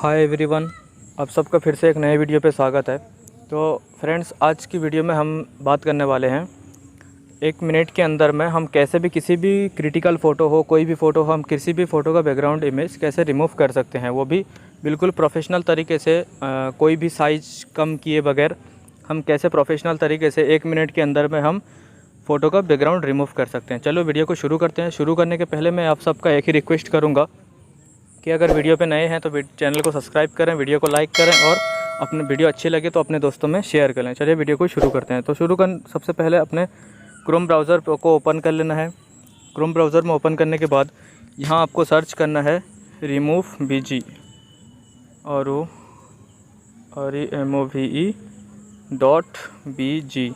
Hi everyone, आप सबका फिर से एक नए वीडियो पे स्वागत है। तो फ्रेंड्स, आज की वीडियो में हम बात करने वाले हैं 1 मिनट के अंदर में हम कैसे भी किसी भी क्रिटिकल फ़ोटो हो, कोई भी फ़ोटो हो, हम किसी भी फ़ोटो का बैकग्राउंड इमेज कैसे रिमूव कर सकते हैं, वो भी बिल्कुल प्रोफेशनल तरीके से। कोई भी साइज़ कम किए बगैर हम कैसे प्रोफेशनल तरीके से 1 मिनट के अंदर में हम फ़ोटो का बैकग्राउंड रिमूव कर सकते हैं। चलो वीडियो को शुरू करते हैं। शुरू करने के पहले मैं आप सबका एक ही रिक्वेस्ट करूँगा कि अगर वीडियो पे नए हैं तो चैनल को सब्सक्राइब करें, वीडियो को लाइक करें और अपने वीडियो अच्छी लगे तो अपने दोस्तों में शेयर करें। चलिए वीडियो को शुरू करते हैं। तो सबसे पहले अपने क्रोम ब्राउज़र को ओपन कर लेना है। क्रोम ब्राउज़र में ओपन करने के बाद यहाँ आपको सर्च करना है RemoveBG RemoveBG।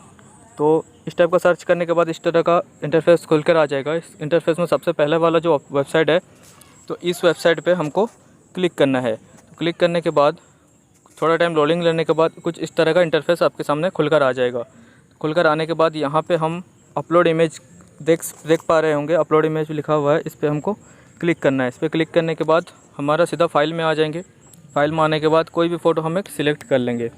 तो इस टाइप का सर्च करने के बाद इस तरह का इंटरफेस खुल कर आ जाएगा। इस इंटरफेस में सबसे पहले वाला जो वेबसाइट है, तो इस वेबसाइट पे हमको क्लिक करना है। तो क्लिक करने के बाद थोड़ा टाइम लोडिंग लेने के बाद कुछ इस तरह का इंटरफेस आपके सामने खुलकर आ जाएगा। खुलकर आने के बाद यहाँ पे हम अपलोड इमेज देख पा रहे होंगे, अपलोड इमेज लिखा हुआ है, इस पर हमको क्लिक करना है। इस पर क्लिक करने के बाद हमारा सीधा फाइल में आ जाएंगे। फाइल में आने के बाद कोई भी फ़ोटो हम एक सिलेक्ट कर लेंगे।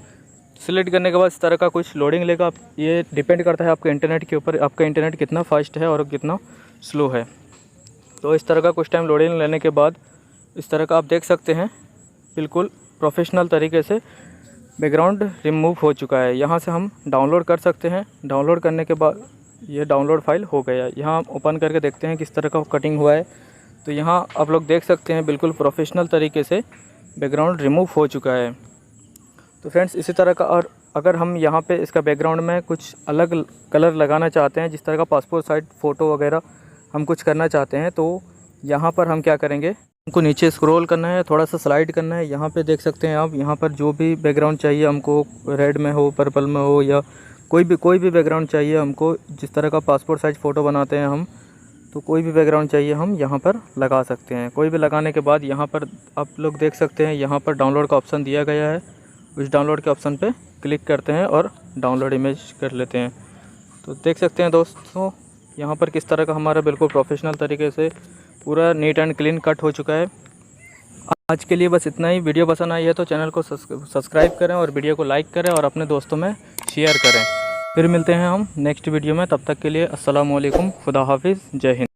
सिलेक्ट करने के बाद इस तरह का कुछ लोडिंग लेगा। ये डिपेंड करता है आपके इंटरनेट के ऊपर, आपका इंटरनेट कितना फास्ट है और कितना स्लो है। तो इस तरह का कुछ टाइम लोडिंग लेने के बाद इस तरह का आप देख सकते हैं बिल्कुल प्रोफेशनल तरीके से बैकग्राउंड रिमूव हो चुका है। यहाँ से हम डाउनलोड कर सकते हैं। डाउनलोड करने के बाद ये डाउनलोड फाइल हो गया। यहाँ हम ओपन करके देखते हैं किस तरह का कटिंग हुआ है। तो यहाँ आप लोग देख सकते हैं बिल्कुल प्रोफेशनल तरीके से बैकग्राउंड रिमूव हो चुका है। तो फ्रेंड्स, इसी तरह का और अगर हम यहाँ पे इसका बैकग्राउंड में कुछ अलग कलर लगाना चाहते हैं, जिस तरह का पासपोर्ट साइज फ़ोटो वगैरह हम कुछ करना चाहते हैं, तो यहाँ पर हम क्या करेंगे, हमको नीचे स्क्रॉल करना है, थोड़ा सा स्लाइड करना है। यहाँ पे देख सकते हैं आप, यहाँ पर जो भी बैकग्राउंड चाहिए हमको, रेड में हो, पर्पल में हो, या कोई भी बैकग्राउंड चाहिए हमको, जिस तरह का पासपोर्ट साइज़ फ़ोटो बनाते हैं हम, तो कोई भी बैकग्राउंड चाहिए हम यहाँ पर लगा सकते हैं। कोई भी लगाने के बाद यहाँ पर आप लोग देख सकते हैं, यहाँ पर डाउनलोड का ऑप्शन दिया गया है। उस डाउनलोड के ऑप्शन पे क्लिक करते हैं और डाउनलोड इमेज कर लेते हैं। तो देख सकते हैं दोस्तों, यहाँ पर किस तरह का हमारा बिल्कुल प्रोफेशनल तरीके से पूरा नीट एंड क्लीन कट हो चुका है। आज के लिए बस इतना ही। वीडियो पसंद आई है तो चैनल को सब्सक्राइब करें और वीडियो को लाइक करें और अपने दोस्तों में शेयर करें। फिर मिलते हैं हम नेक्स्ट वीडियो में। तब तक के लिए अस्सलाम वालेकुम, खुदा हाफिज़, जय हिंद।